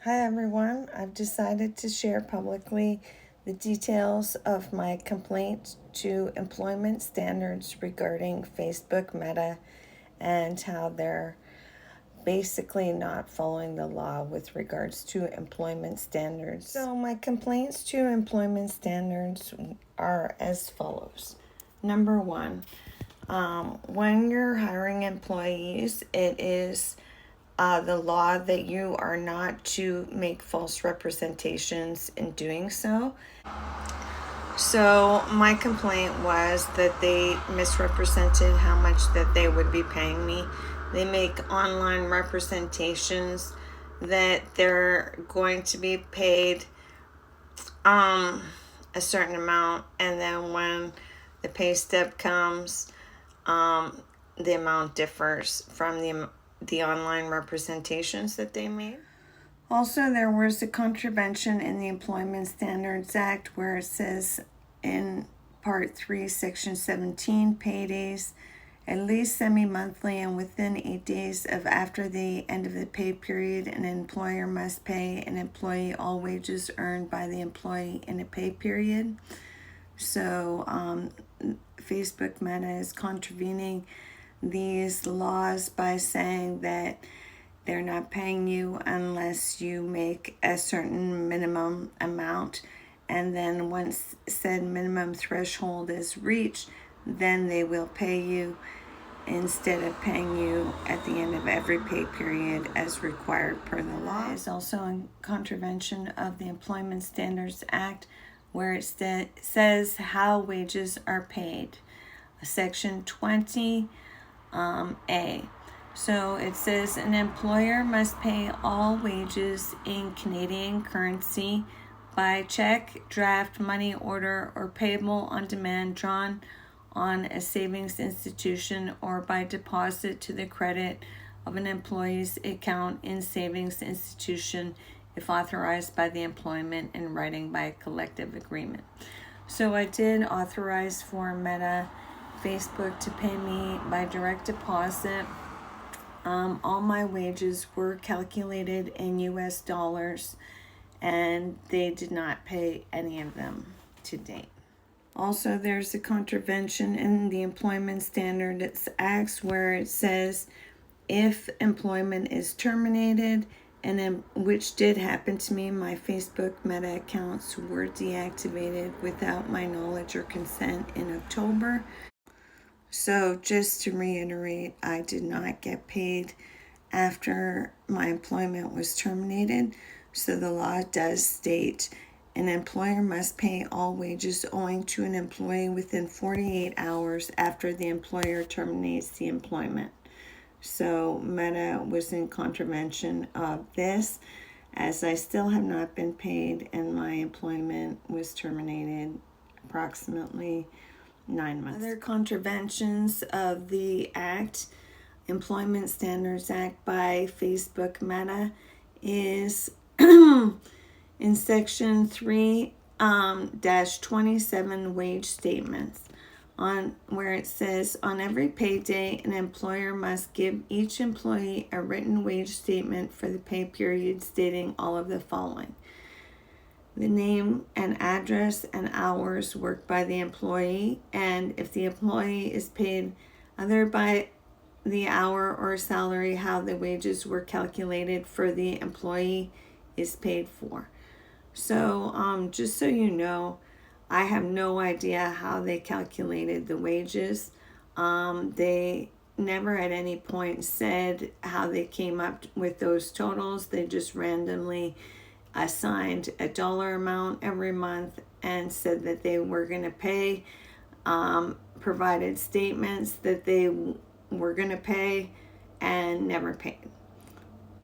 Hi everyone, I've decided to share publicly the details of my complaint to employment standards regarding Facebook Meta and how they're basically not following the law with regards to employment standards. So my complaints to employment standards are as follows. Number one, when you're hiring employees, it is the law that you are not to make false representations in doing so. So my complaint was that they misrepresented how much that they would be paying me. They make online representations that they're going to be paid a certain amount, and then when the pay stub comes, the amount differs from the online representations that they made. Also, there was a contravention in the Employment Standards Act where it says in Part 3, Section 17, paydays at least semi-monthly and within 8 days of after the end of the pay period, an employer must pay an employee all wages earned by the employee in a pay period. So Facebook Meta is contravening these laws by saying that they're not paying you unless you make a certain minimum amount, and then once said minimum threshold is reached, then they will pay you instead of paying you at the end of every pay period as required per the law. It's also in contravention of the Employment Standards Act where it says how wages are paid. Section 20 A. So it says an employer must pay all wages in Canadian currency by check, draft, money order, or payable on demand drawn on a savings institution or by deposit to the credit of an employee's account in savings institution if authorized by the employment in writing by a collective agreement. So I did authorize for Meta Facebook to pay me by direct deposit. All my wages were calculated in US dollars, and they did not pay any of them to date. Also, there's a contravention in the Employment Standards Act where it says if employment is terminated, and which did happen to me, my Facebook Meta accounts were deactivated without my knowledge or consent in October. So just to reiterate, I did not get paid after my employment was terminated. So the law does state an employer must pay all wages owing to an employee within 48 hours after the employer terminates the employment. So Meta was in contravention of this, as I still have not been paid and my employment was terminated approximately 9 months. Other contraventions of the Act, Employment Standards Act by Facebook Meta, is in Section 3-27 wage statements, on where it says on every payday an employer must give each employee a written wage statement for the pay period stating all of the following: the name and address and hours worked by the employee, and if the employee is paid either by the hour or salary, how the wages were calculated for the employee is paid for. So just so you know, I have no idea how they calculated the wages. They never at any point said how they came up with those totals. They just randomly assigned a dollar amount every month and said that they were going to pay, provided statements that they were going to pay, and never paid.